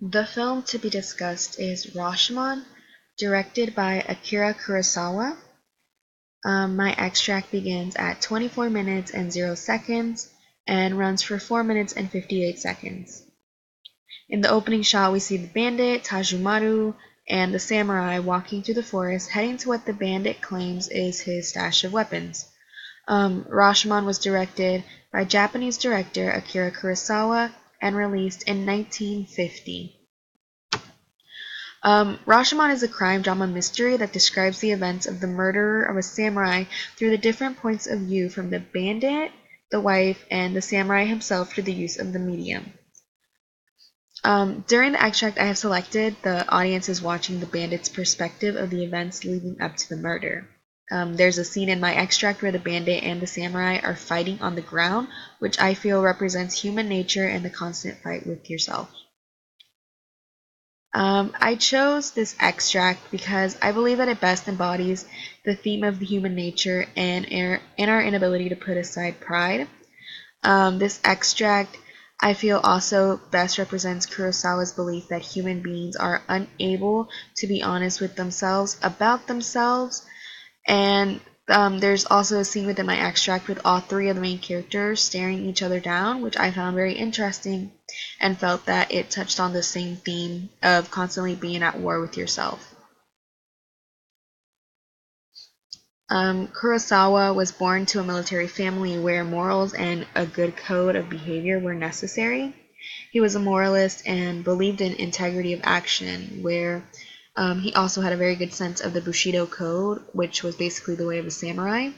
The film to be discussed is Rashomon, directed by Akira Kurosawa. My extract begins at 24 minutes and 0 seconds and runs for 4 minutes and 58 seconds. In the opening shot, we see the bandit, Tajumaru, and the samurai walking through the forest, heading to what the bandit claims is his stash of weapons. Rashomon was directed by Japanese director Akira Kurosawa and released in 1950. Rashomon is a crime drama mystery that describes the events of the murderer of a samurai through the different points of view from the bandit, the wife, and the samurai himself through the use of the medium. During the extract I have selected, the audience is watching the bandit's perspective of the events leading up to the murder. There's a scene in my extract where the bandit and the samurai are fighting on the ground, which I feel represents human nature and the constant fight with yourself. I chose this extract because I believe that it best embodies the theme of the human nature and our inability to put aside pride. This extract, I feel, also best represents Kurosawa's belief that human beings are unable to be honest with themselves about themselves. And there's also a scene within my extract with all three of the main characters staring each other down, which I found very interesting and felt that it touched on the same theme of constantly being at war with yourself. Kurosawa was born to a military family where morals and a good code of behavior were necessary. He was a moralist and believed in integrity of action, where he also had a very good sense of the Bushido Code, which was basically the way of a samurai,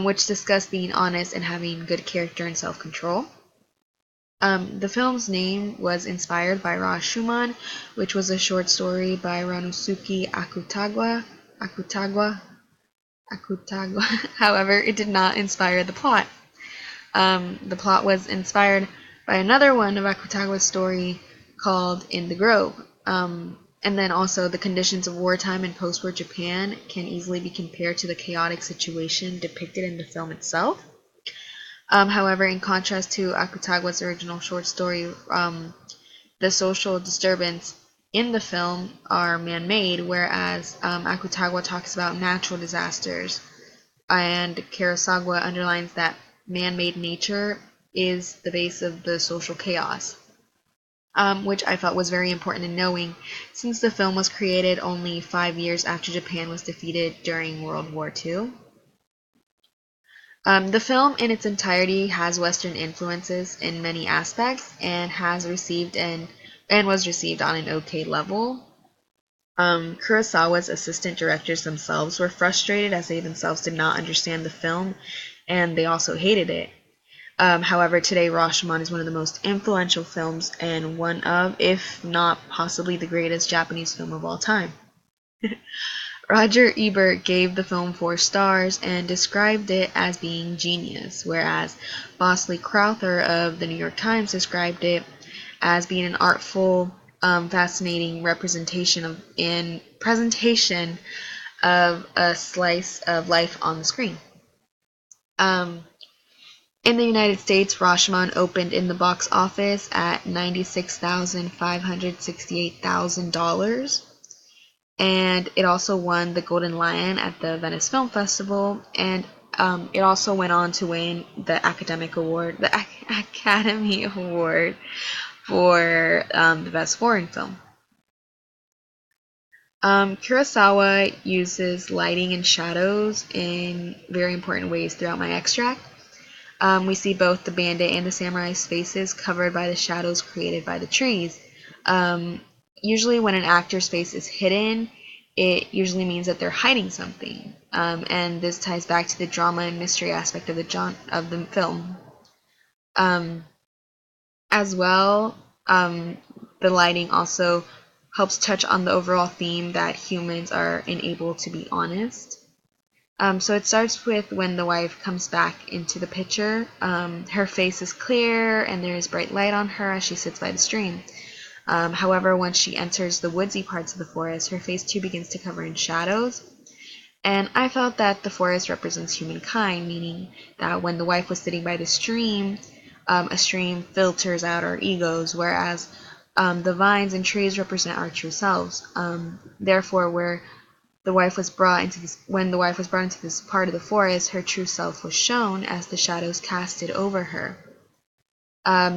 which discussed being honest and having good character and self-control. The film's name was inspired by Rashomon, which was a short story by Ryunosuke Akutagawa. However, it did not inspire the plot. The plot was inspired by another one of Akutagawa's story called In the Grove. And then also the conditions of wartime and post-war Japan can easily be compared to the chaotic situation depicted in the film itself. However, in contrast to Akutagawa's original short story, the social disturbance in the film are man-made, whereas Akutagawa talks about natural disasters, and Kurosawa underlines that man-made nature is the base of the social chaos. Which I felt was very important in knowing, since the film was created only 5 years after Japan was defeated during World War II. The film in its entirety has Western influences in many aspects and has received and was received on an okay level. Kurosawa's assistant directors themselves were frustrated as they themselves did not understand the film and they also hated it. However, today Rashomon is one of the most influential films and one of, if not possibly the greatest Japanese film of all time. Roger Ebert gave the film 4 stars and described it as being genius, whereas Bosley Crowther of the New York Times described it as being an artful, fascinating presentation of a slice of life on the screen. In the United States, Rashomon opened in the box office at $96,568,000, and it also won the Golden Lion at the Venice Film Festival, and it also went on to win the Academy Award for the Best Foreign Film. Kurosawa uses lighting and shadows in very important ways throughout my extract. We see both the bandit and the samurai's faces covered by the shadows created by the trees. Usually when an actor's face is hidden, it usually means that they're hiding something. And this ties back to the drama and mystery aspect of the film. As well, the lighting also helps touch on the overall theme that humans are unable to be honest. So it starts with when the wife comes back into the picture. Her face is clear and there is bright light on her as she sits by the stream. However, once she enters the woodsy parts of the forest, her face too begins to cover in shadows. And I felt that the forest represents humankind, meaning that when the wife was sitting by the stream, a stream filters out our egos, whereas The vines and trees represent our true selves. Therefore, when the wife was brought into this part of the forest, her true self was shown as the shadows casted over her.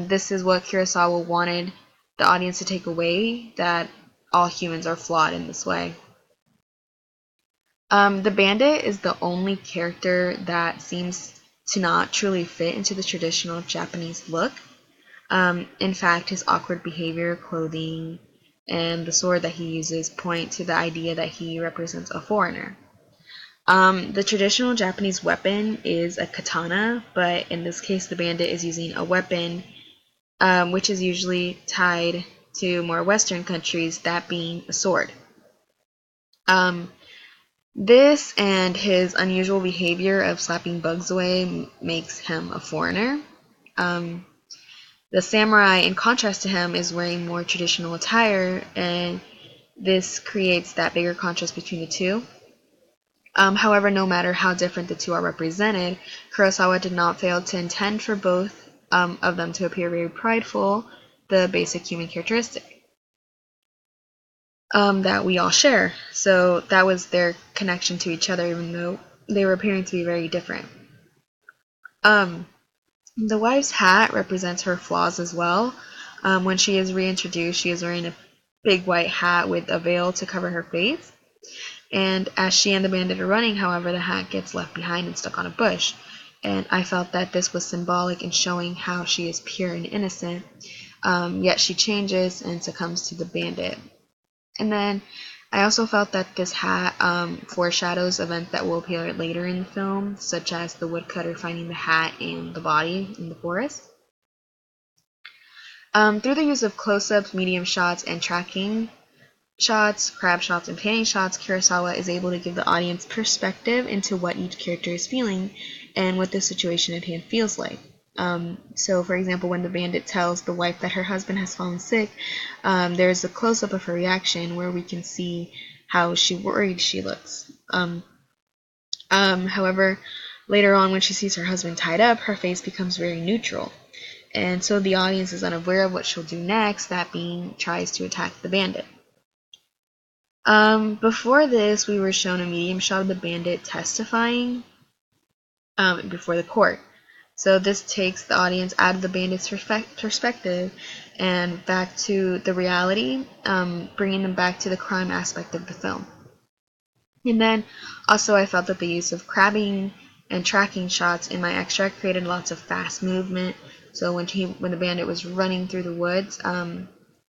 This is what Kurosawa wanted the audience to take away, that all humans are flawed in this way. The bandit is the only character that seems to not truly fit into the traditional Japanese look. In fact, his awkward behavior, clothing, and the sword that he uses point to the idea that he represents a foreigner. The traditional Japanese weapon is a katana, but in this case, the bandit is using a weapon which is usually tied to more Western countries, that being a sword. This and his unusual behavior of slapping bugs away makes him a foreigner. The samurai, in contrast to him, is wearing more traditional attire, and this creates that bigger contrast between the two. However, no matter how different the two are represented, Kurosawa did not fail to intend for both of them to appear very prideful, the basic human characteristic that we all share. So that was their connection to each other, even though they were appearing to be very different. The wife's hat represents her flaws as well. When she is reintroduced, she is wearing a big white hat with a veil to cover her face. And as she and the bandit are running, however, the hat gets left behind and stuck on a bush. And I felt that this was symbolic in showing how she is pure and innocent, yet she changes and succumbs to the bandit. And then I also felt that this hat foreshadows events that will appear later in the film, such as the woodcutter finding the hat and the body in the forest. Through the use of close-ups, medium shots, and tracking shots, crab shots, and panning shots, Kurosawa is able to give the audience perspective into what each character is feeling and what the situation at hand feels like. So, for example, when the bandit tells the wife that her husband has fallen sick, there's a close-up of her reaction where we can see how worried she looks. However, later on when she sees her husband tied up, her face becomes very neutral. And so the audience is unaware of what she'll do next, that being tries to attack the bandit. Before this, we were shown a medium shot of the bandit testifying before the court. So this takes the audience out of the bandit's perspective and back to the reality, bringing them back to the crime aspect of the film. And then also I felt that the use of crabbing and tracking shots in my extract created lots of fast movement. So when the bandit was running through the woods,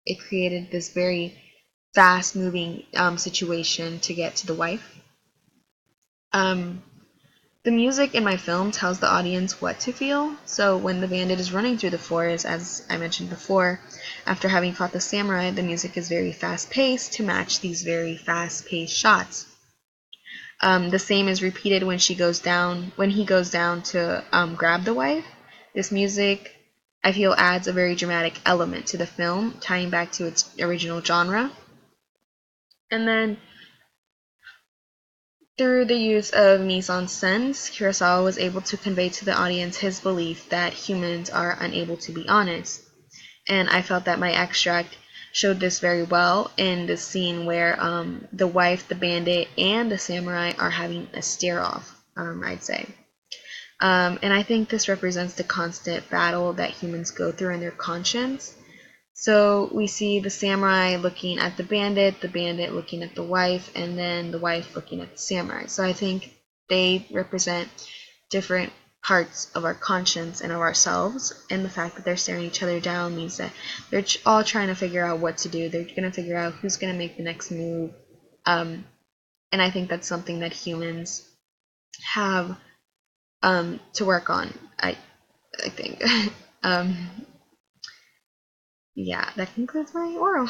it created this very fast moving situation to get to the wife. The music in my film tells the audience what to feel. So when the bandit is running through the forest, as I mentioned before, after having fought the samurai, the music is very fast-paced to match these very fast-paced shots. The same is repeated when he goes down to grab the wife. This music, I feel, adds a very dramatic element to the film, tying back to its original genre. And then through the use of mise-en-scène, Kurosawa was able to convey to the audience his belief that humans are unable to be honest. And I felt that my extract showed this very well in the scene where the wife, the bandit, and the samurai are having a stare-off, I'd say. And I think this represents the constant battle that humans go through in their conscience. So we see the samurai looking at the bandit looking at the wife, and then the wife looking at the samurai. So I think they represent different parts of our conscience and of ourselves, and the fact that they're staring each other down means that they're all trying to figure out what to do. They're going to figure out who's going to make the next move. And I think that's something that humans have to work on, I think. Yeah, that concludes my oral.